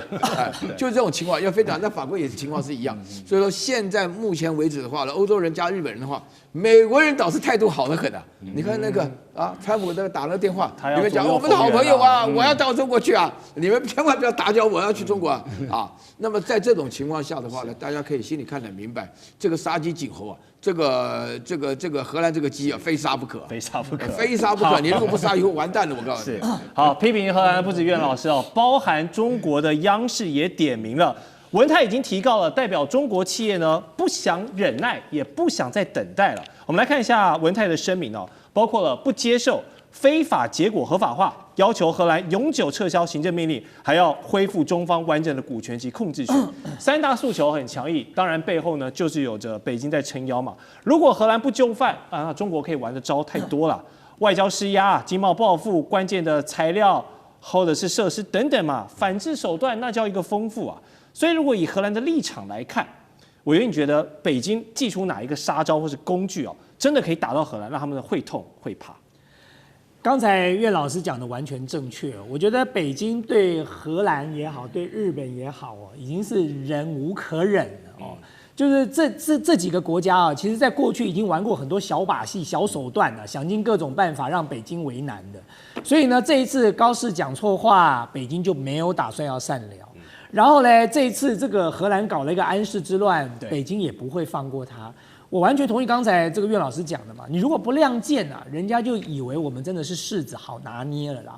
就是这种情况要非常。那法国也是情况是一样，所以说现在目前为止的话呢，欧洲人加日本人的话，美国人倒是态度好得很啊。你看那个啊，川普打那个电话，你们讲我们的好朋友啊，我要到中国去啊，你们千万不要打搅我要去中国啊。那么在这种情况下的话呢，大家可以心里看得明白，这个杀鸡儆猴啊。这个荷兰这个鸡啊，非杀不可，非杀不可，非杀不可。你如果不杀，以后完蛋了。我告诉你。好，批评荷兰的不止苑老师哦，包含中国的央视也点名了，文泰已经提告了，代表中国企业呢不想忍耐，也不想再等待了。我们来看一下文泰的声明哦，包括了不接受非法结果合法化，要求荷兰永久撤销行政命令，还要恢复中方完整的股权及控制权。三大诉求很强硬，当然背后呢就是有着北京在撑腰嘛。如果荷兰不就范啊，那中国可以玩的招太多了，外交施压、经贸报复、关键的材料或者是设施等等嘛，反制手段那叫一个丰富啊。所以如果以荷兰的立场来看，委员你觉得北京祭出哪一个杀招或是工具哦，真的可以打到荷兰，让他们会痛会怕？刚才岳老师讲的完全正确，我觉得北京对荷兰也好，对日本也好哦，已经是忍无可忍了哦。就是这几个国家啊，其实在过去已经玩过很多小把戏、小手段了，想尽各种办法让北京为难的。所以呢，这一次高市讲错话，北京就没有打算要善了。然后呢，这一次这个荷兰搞了一个安史之乱，北京也不会放过他。我完全同意刚才这个岳老师讲的嘛，你如果不亮剑啊，人家就以为我们真的是柿子好拿捏了啦。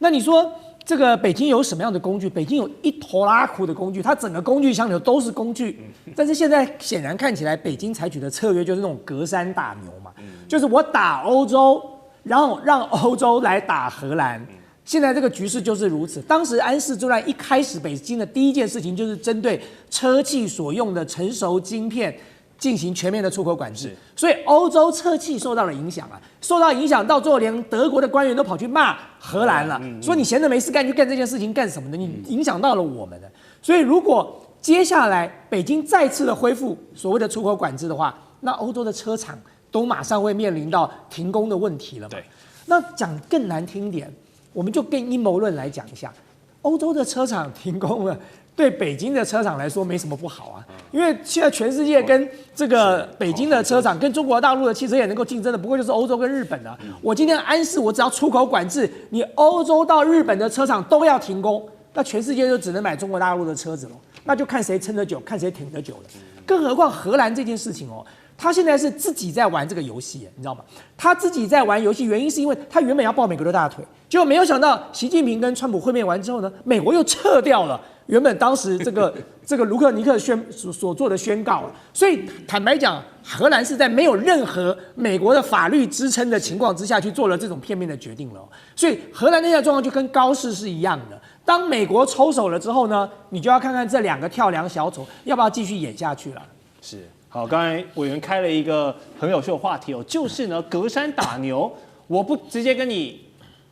那你说这个北京有什么样的工具？北京有一头拉苦的工具，它整个工具箱里头都是工具。但是现在显然看起来，北京采取的策略就是那种隔山打牛嘛，就是我打欧洲，然后让欧洲来打荷兰。现在这个局势就是如此。当时安史之乱一开始，北京的第一件事情就是针对车企所用的成熟晶片进行全面的出口管制，所以欧洲车企受到了影响啊，受到影响到最后连德国的官员都跑去骂荷兰了，说你闲着没事干去干这件事情干什么的？你影响到了我们的。所以如果接下来北京再次的恢复所谓的出口管制的话，那欧洲的车厂都马上会面临到停工的问题了嘛。那讲更难听点，我们就更阴谋论来讲一下，欧洲的车厂停工了，对北京的车厂来说没什么不好啊，因为现在全世界跟这个北京的车厂跟中国大陆的汽车业能够竞争的，不过就是欧洲跟日本啊。我今天安示，我只要出口管制，你欧洲到日本的车厂都要停工，那全世界就只能买中国大陆的车子了，那就看谁撑得久，看谁挺得久了。更何况荷兰这件事情哦，他现在是自己在玩这个游戏，你知道吗？他自己在玩游戏，原因是因为他原本要抱美国的大腿，结果没有想到习近平跟川普会面完之后呢，美国又撤掉了原本当时这个卢克尼克所做的宣告。所以坦白讲，荷兰是在没有任何美国的法律支撑的情况之下去做了这种片面的决定了。所以荷兰那些状况就跟高市是一样的。当美国抽手了之后呢，你就要看看这两个跳梁小丑要不要继续演下去了。是。好，刚才委员开了一个很有趣的话题哦，就是呢隔山打牛，我不直接跟你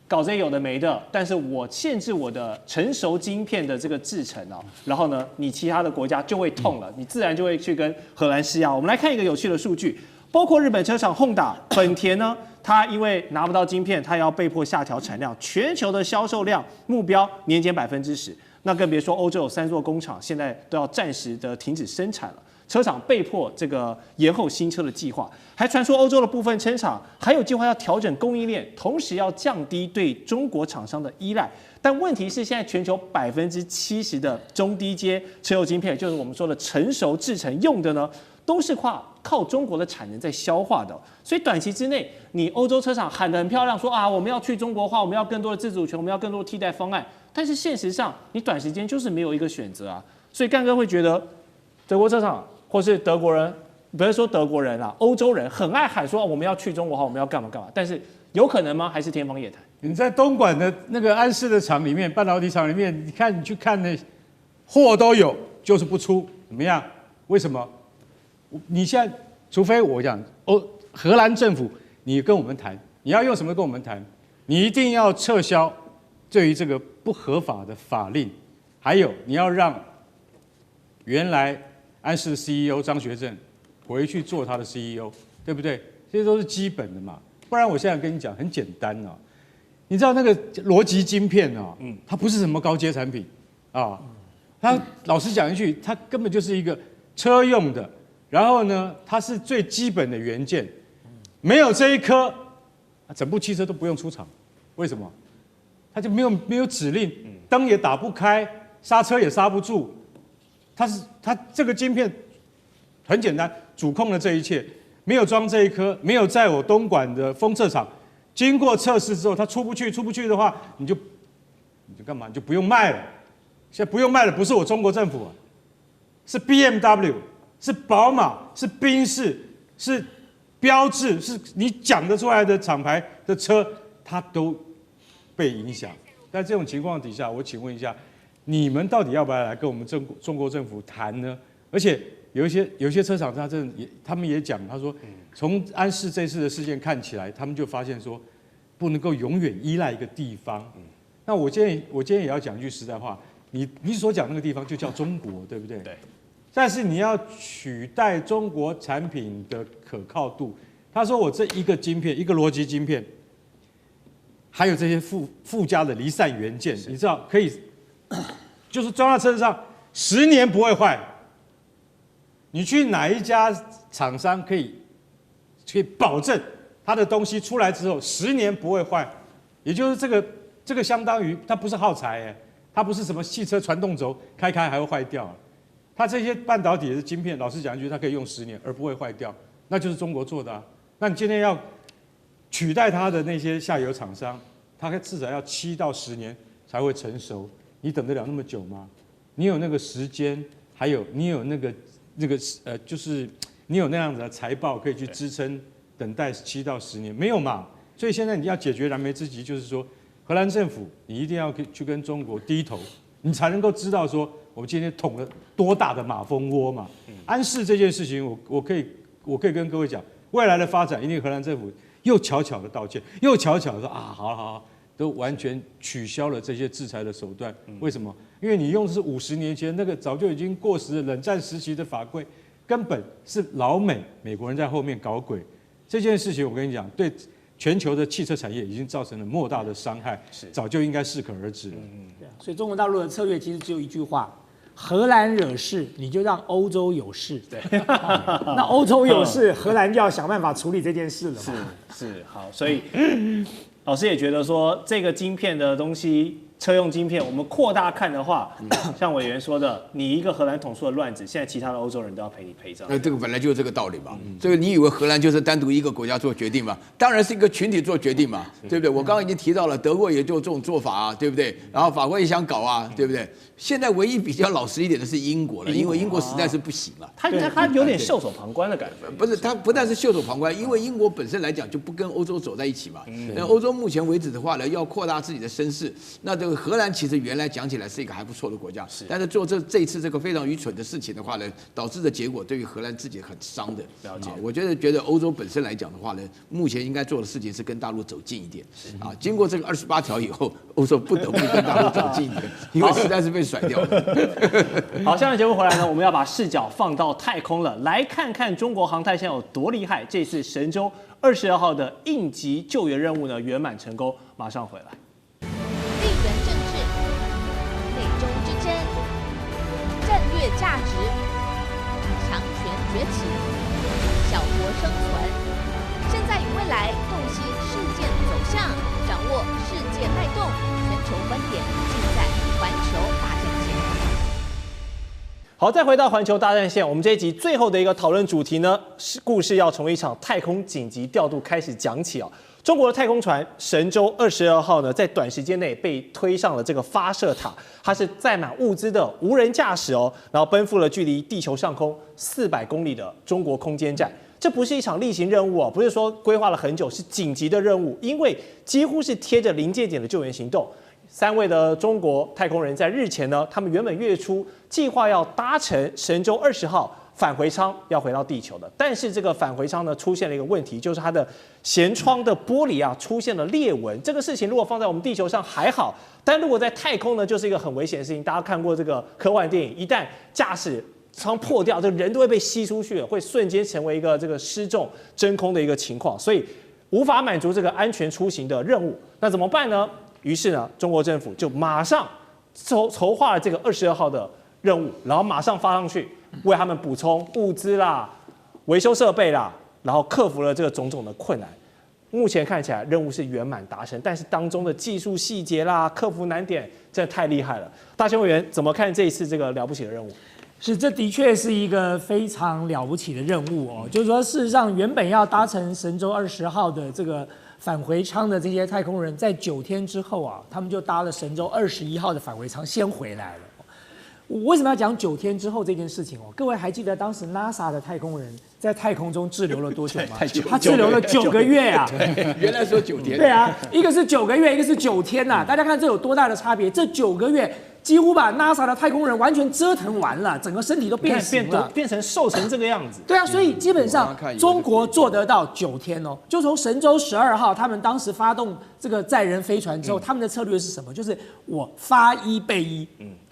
搞这些有的没的，但是我限制我的成熟晶片的这个制程哦，然后呢，你其他的国家就会痛了，你自然就会去跟荷兰施压。我们来看一个有趣的数据，包括日本车厂Honda、本田呢，它因为拿不到晶片，它要被迫下调产量，全球的销售量目标年减10%，那更别说欧洲有3座工厂现在都要暂时的停止生产了。车厂被迫这个延后新车的计划，还传说欧洲的部分车厂还有计划要调整供应链，同时要降低对中国厂商的依赖。但问题是，现在全球70%的中低阶车用晶片，就是我们说的成熟制程用的呢，都是靠中国的产能在消化的。所以短期之内，你欧洲车厂喊得很漂亮，说啊我们要去中国化，我们要更多的自主权，我们要更多的替代方案。但是现实上，你短时间就是没有一个选择啊。所以干哥会觉得，德国车厂或是德国人，不是说德国人啦，欧洲人很爱喊说我们要去中国化，我们要干嘛干嘛，但是有可能吗？还是天方夜谭？你在东莞的那个安氏的厂里面，半导体厂里面，你去看那货都有，就是不出，怎么样？为什么？你现在除非我讲荷兰政府，你跟我们谈，你要用什么跟我们谈？你一定要撤销对于这个不合法的法令，还有你要让原来安氏 CEO 张学正回去做他的 CEO， 对不对？这些都是基本的嘛。不然我现在跟你讲很简单啊，你知道那个逻辑晶片啊，它不是什么高阶产品啊，它老实讲一句，它根本就是一个车用的，然后呢，它是最基本的元件，没有这一颗，整部汽车都不用出厂。为什么？它就没有指令，灯也打不开，刹车也刹不住。它这个晶片很简单，主控了这一切。没有装这一颗，没有在我东莞的封测厂经过测试之后，它出不去的话，你就干嘛？你就不用卖了。现在不用卖了，不是我中国政府啊，是 BMW， 是宝马，是宾士，是标致，是你讲得出来的厂牌的车，它都被影响。在这种情况底下，我请问一下，你们到底要不要来跟我们中国政府谈呢？而且有一些车厂，他们也讲，他说，从安世这次的事件看起来，他们就发现说，不能够永远依赖一个地方。那我今天也要讲一句实在话，你所讲那个地方就叫中国，对不对？对。但是你要取代中国产品的可靠度，他说我这一个晶片，一个逻辑晶片，还有这些附加的离散元件，你知道可以，就是装在车子上10年不会坏。你去哪一家厂商可以保证他的东西出来之后10年不会坏？也就是这个相当于它不是耗材它不是什么汽车传动轴开还会坏掉。它这些半导体的晶片，老实讲一句，它可以用10年而不会坏掉，那就是中国做的啊。那你今天要取代它的那些下游厂商，它至少要7到10年才会成熟，你等得了那么久吗？你有那个时间，还有你有就是你有那样子的财报可以去支撑等待7到10年，没有嘛？所以现在你要解决燃眉之急，就是说荷兰政府你一定要去跟中国低头，你才能够知道说我们今天捅了多大的马蜂窝嘛。安世这件事情，我可以跟各位讲，未来的发展一定荷兰政府又悄悄的道歉，又悄悄的说啊，好，都完全取消了这些制裁的手段。为什么？因为你用的是50年前那个早就已经过时的冷战时期的法规，根本是美国人在后面搞鬼。这件事情我跟你讲，对全球的汽车产业已经造成了莫大的伤害，早就应该适可而止了。所以中国大陆的策略其实只有一句话：荷兰惹事，你就让欧洲有事。对，那欧洲有事，荷兰就要想办法处理这件事了嘛。是好，所以老师也觉得说，这个晶片的东西，车用晶片，我们扩大看的话，像委员说的，你一个荷兰捅出的乱子，现在其他的欧洲人都要赔你赔账。这个本来就是这个道理嘛。这个你以为荷兰就是单独一个国家做决定吗？当然是一个群体做决定嘛，对不对？我刚刚已经提到了，德国也就这种做法啊，对不对？然后法国也想搞啊，对不对？现在唯一比较老实一点的是英国了，因为英国实在是不行了。他有点袖手旁观的感觉。不是，他不但是袖手旁观，因为英国本身来讲就不跟欧洲走在一起嘛。那欧洲目前为止的话呢，要扩大自己的声势，那这个荷兰其实原来讲起来是一个还不错的国家，但是做这一次这个非常愚蠢的事情的话呢，导致的结果对于荷兰自己很伤的。了解，我觉得欧洲本身来讲的话呢，目前应该做的事情是跟大陆走近一点。经过这个28条以后，欧洲不得不跟大陆走近一点，因为实在是被甩掉了。好，下面节目回来呢，我们要把视角放到太空了，来看看中国航太现在有多厉害。这次神舟22号的应急救援任务呢圆满成功，马上回来。地缘政治、内中之争、战略价值、强权崛起、小国生存，现在与未来洞悉事件走向，掌握世界脉动，全球观点尽在环球大战线。好，再回到环球大战线，我们这一集最后的一个讨论主题呢，是故事要从一场太空紧急调度开始讲起哦。中国的太空船神舟22号呢，在短时间内被推上了这个发射塔，它是载满物资的无人驾驶哦，然后奔赴了距离地球上空400公里的中国空间站。这不是一场例行任务哦，不是说规划了很久，是紧急的任务，因为几乎是贴着临界点的救援行动。3位的中国太空人在日前呢，他们原本月初计划要搭乘神舟20号返回舱要回到地球的，但是这个返回舱呢出现了一个问题，就是它的舷窗的玻璃啊出现了裂纹。这个事情如果放在我们地球上还好，但如果在太空呢，就是一个很危险的事情。大家看过这个科幻电影，一旦驾驶常破掉，这个人都会被吸出去了，会瞬间成为一个这个失重真空的一个情况，所以无法满足这个安全出行的任务。那怎么办呢？于是呢，中国政府就马上筹划了这个22号的任务，然后马上发上去，为他们补充物资啦、维修设备啦，然后克服了这个种种的困难。目前看起来任务是圆满达成，但是当中的技术细节啦、克服难点，真的太厉害了。大选委员怎么看这一次这个了不起的任务？是，这的确是一个非常了不起的任务哦。就是说，事实上原本要搭乘神舟20号的这个返回舱的这些太空人，在9天之后啊，他们就搭了神舟21号的返回舱先回来了。我为什么要讲9天之后这件事情哦？各位还记得当时 NASA 的太空人在太空中滞留了多久吗？他滞留了9个月啊！原来说9天。对啊，一个是9个月，一个是9天呐、大家看这有多大的差别？这9个月几乎把 NASA 的太空人完全折腾完了，整个身体都变形了，变成瘦成这个样子。对啊，所以基本上中国做得到9天哦。就从神舟12号他们当时发动这个载人飞船之后，他们的策略是什么？就是我发一备一。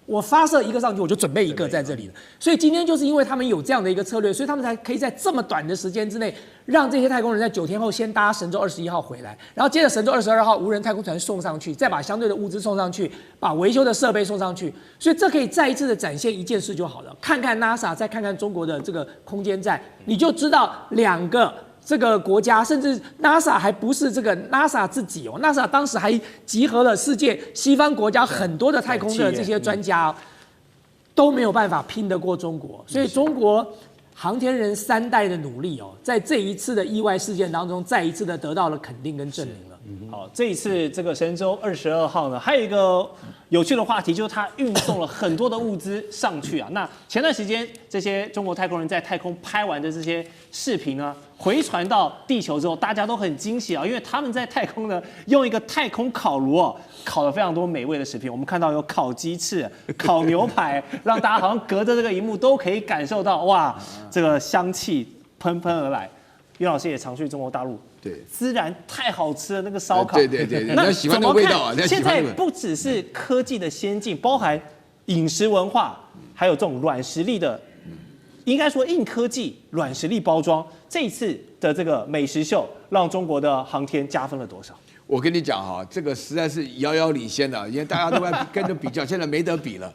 我发射一个上去，我就准备一个在这里了。所以今天就是因为他们有这样的一个策略，所以他们才可以在这么短的时间之内，让这些太空人在9天后先搭神舟21号回来，然后接着神舟22号无人太空船送上去，再把相对的物资送上去，把维修的设备送上去。所以这可以再一次的展现一件事就好了。看看 NASA， 再看看中国的这个空间站，你就知道2个。这个国家甚至 NASA 还不是这个 NASA 自己哦 ，NASA 当时还集合了世界西方国家很多的太空的这些专家、都没有办法拼得过中国，所以中国航天人3代的努力哦，在这一次的意外事件当中，再一次的得到了肯定跟证明了。好，这一次这个神舟22号呢，还有一个有趣的话题，就是它运送了很多的物资上去啊。那前段时间这些中国太空人在太空拍完的这些视频呢，回传到地球之后，大家都很惊喜啊，因为他们在太空呢用一个太空烤炉哦，烤了非常多美味的食品。我们看到有烤鸡翅、烤牛排，让大家好像隔着这个荧幕都可以感受到哇，这个香气喷喷而来。袁老师也常去中国大陆。对，孜然太好吃了，那个烧烤。对，那喜欢那个味道啊。现在不只是科技的先进，包含饮食文化，还有这种软实力的，应该说硬科技、软实力包装。这一次的这个美食秀，让中国的航天加分了多少？我跟你讲哈，这个实在是遥遥领先的，因为大家都在跟着比较，现在没得比了。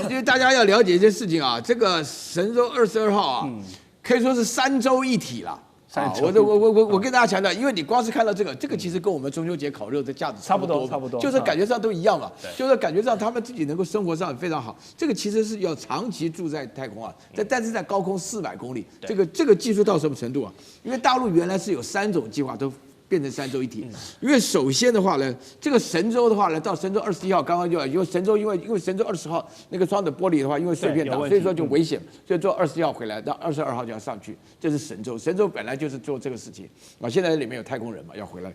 因为大家要了解一件事情啊，这个神舟22号啊，可以说是3舟一体了。我跟大家强调，因为你光是看到这个其实跟我们中秋节烤肉的价值差不多，就是感觉上都一样嘛，就是感觉上他们自己能够生活上非常好。这个其实是要长期住在太空啊，但是在高空400公里，这个技术到什么程度啊？因为大陆原来是有3种计划都变成3舟一体，因为首先的话呢，这个神舟的话呢，到神舟21号刚刚就因为神舟因为神舟20号那个窗的玻璃的话，因为碎片挡，所以说就危险，所以做21号回来，到22号就要上去，这是神舟。神舟本来就是做这个事情啊，现在里面有太空人嘛，要回来。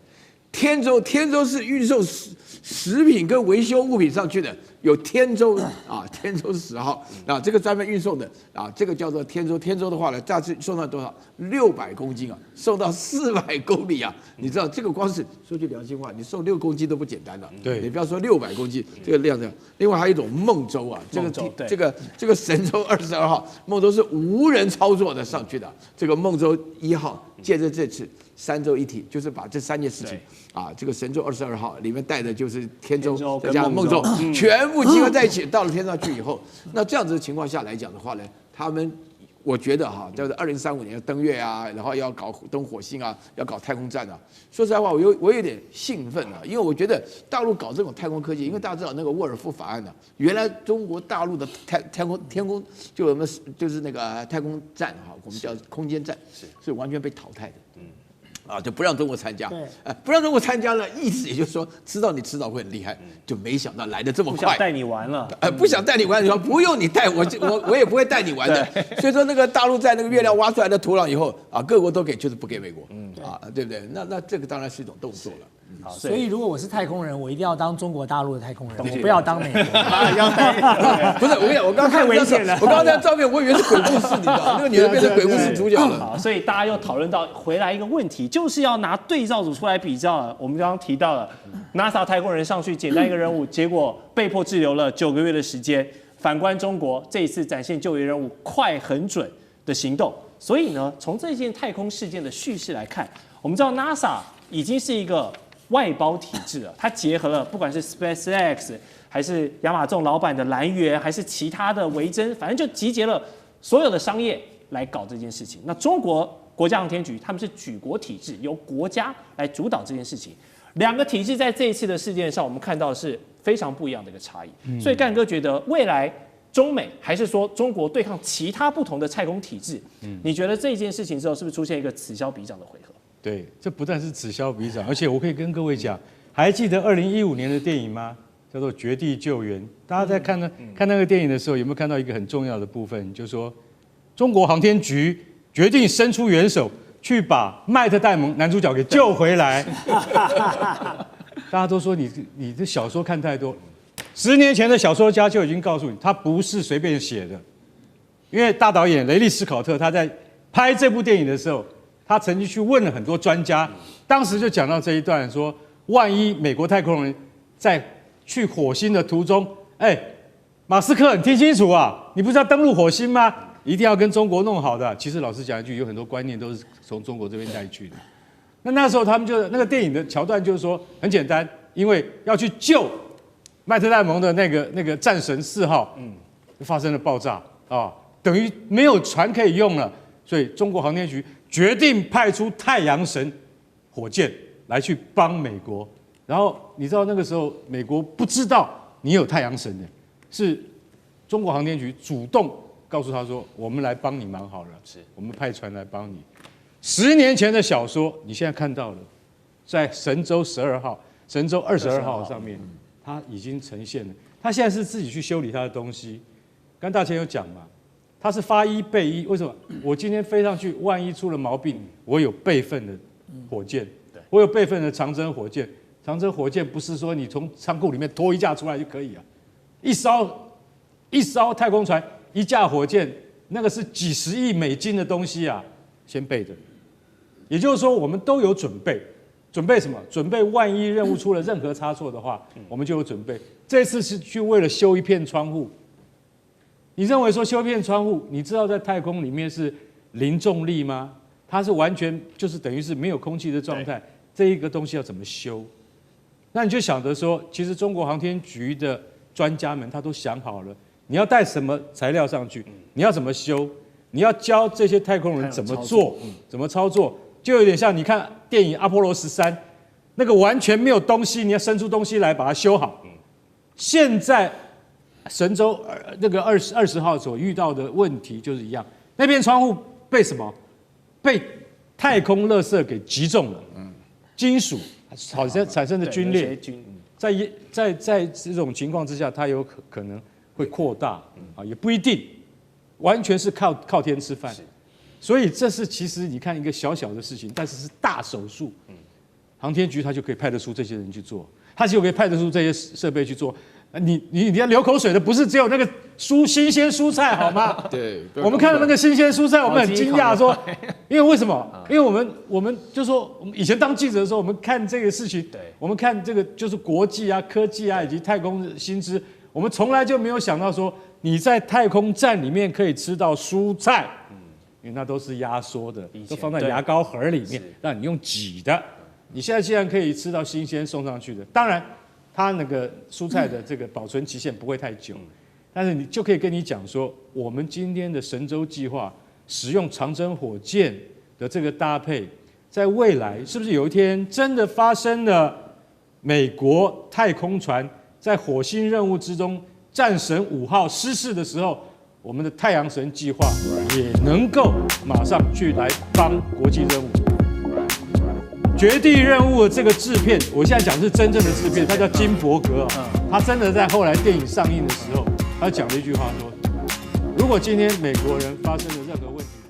天舟是运送食品跟维修物品上去的，有天舟啊，天舟是10号啊，这个专门运送的啊，这个叫做天舟。天舟的话呢，这次送到多少？600公斤啊，送到400公里啊，你知道这个光是说句良心话，你送6公斤都不简单了。对，你不要说600公斤这个量的。另外还有一种梦舟啊，这个神舟22号梦舟是无人操作的上去的，这个梦舟1号借着这次3舟一体，就是把这3件事情啊，这个神舟22号里面带的就是天舟再加上梦舟，全部集合在一起，到了天上去以后，那这样子的情况下来讲的话呢，他们我觉得哈，就是2035年要登月啊，然后要搞登火星啊，要搞太空站啊。说实在话，我有点兴奋啊，因为我觉得大陆搞这种太空科技，因为大家知道那个沃尔夫法案呢，原来中国大陆的天空就我们就是那个太空站哈，我们叫空间站，是完全被淘汰的。啊，就不让中国参加，不让中国参加了，意思也就是说，知道你迟早会很厉害，就没想到来得这么快，不想带你玩了，不想带你玩，你说不用你带我也不会带你玩的。所以说那个大陆在那个月亮挖出来的土壤以后啊，各国都给，就是不给美国，啊，对不对？那这个当然是一种动作了。所以如果我是太空人，我一定要当中国大陆的太空人，我不要当美国。不是，我刚太危险了。我刚刚那照片，我以为是鬼故事，你知道，那个女人变成鬼故事主角了。好，所以大家又讨论到回来一个问题，就是要拿对照组出来比较了。我们刚刚提到了 NASA 太空人上去简单一个任务，结果被迫滞留了9个月的时间，反观中国这一次展现救援任务快很准的行动，所以呢，从这件太空事件的叙事来看，我们知道 NASA 已经是一个外包体制了，它结合了不管是 SpaceX 还是亚马逊老板的蓝源，还是其他的维珍，反正就集结了所有的商业来搞这件事情。那中国国家航天局他们是举国体制，由国家来主导这件事情。两个体制在这一次的事件上，我们看到的是非常不一样的一个差异。所以干哥觉得未来中美还是说中国对抗其他不同的太空体制，你觉得这件事情之后是不是出现一个此消彼长的回合？对，这不但是此消彼长，而且我可以跟各位讲，还记得2015年的电影吗？叫做《绝地救援》。大家在看那个电影的时候，有没有看到一个很重要的部分？就是说，中国航天局决定伸出援手，去把麦特戴蒙男主角给救回来。大家都说你这小说看太多，10年前的小说家就已经告诉你，他不是随便写的。因为大导演雷利斯考特他在拍这部电影的时候，他曾经去问了很多专家，当时就讲到这一段说，万一美国太空人在去火星的途中，马斯克，你听清楚啊，你不是要登陆火星吗？一定要跟中国弄好的。其实老实讲一句，有很多观念都是从中国这边带去的。那时候他们就那个电影的桥段就是说很简单，因为要去救麦特戴蒙的那个战神4号，就发生了爆炸啊，等于没有船可以用了，所以中国航天局决定派出太阳神火箭来去帮美国。然后你知道那个时候美国不知道你有太阳神的，是中国航天局主动告诉他说，我们来帮你忙好了，我们派船来帮你。10年前的小说，你现在看到了，在神舟12号、神舟22号上面，它已经呈现了。他现在是自己去修理他的东西。刚大前有讲嘛，他是发一备一，为什么？我今天飞上去，万一出了毛病，我有备份的火箭，我有备份的长征火箭。长征火箭不是说你从仓库里面拖一架出来就可以啊，一艘太空船，一架火箭，那个是几十亿美金的东西啊，先备着。也就是说，我们都有准备，准备什么？准备万一任务出了任何差错的话，我们就有准备。这次是去为了修一片窗户。你认为说修一片窗户，你知道在太空里面是零重力吗？它是完全就是等于是没有空气的状态，这一个东西要怎么修？那你就想得说，其实中国航天局的专家们他都想好了，你要带什么材料上去，你要怎么修，你要教这些太空人怎么做，怎么操作。就有点像你看电影《阿波罗13》，那个完全没有东西，你要伸出东西来把它修好。现在神舟那个20号所遇到的问题就是一样，那片窗户被什么？被太空垃圾给击中了，金属产生的皲裂，在这种情况之下，它有可能会扩大啊，也不一定，完全是靠天吃饭。所以这是其实你看一个小小的事情，但是是大手术。航天局他就可以派得出这些人去做，他就可以派得出这些设备去做。你要流口水的不是只有那个新鲜蔬菜好吗？对，我们看到那个新鲜蔬菜，我们很惊讶说，因为为什么？因为我们就说，我们以前当记者的时候，我们看这个事情，我们看这个就是国际啊、科技啊以及太空新知，我们从来就没有想到说，你在太空站里面可以吃到蔬菜。因为那都是压缩的，都放在牙膏盒里面，让你用挤的。你现在既然可以吃到新鲜送上去的，当然，它那个蔬菜的这个保存期限不会太久，但是你就可以跟你讲说，我们今天的神舟计划使用长征火箭的这个搭配，在未来是不是有一天真的发生了美国太空船在火星任务之中战神5号失事的时候？我们的太阳神计划也能够马上去来帮国际任务。绝地任务的这个制片，我现在讲的是真正的制片，他叫金伯格啊。他真的在后来电影上映的时候，他讲了一句话说：如果今天美国人发生了任何问题。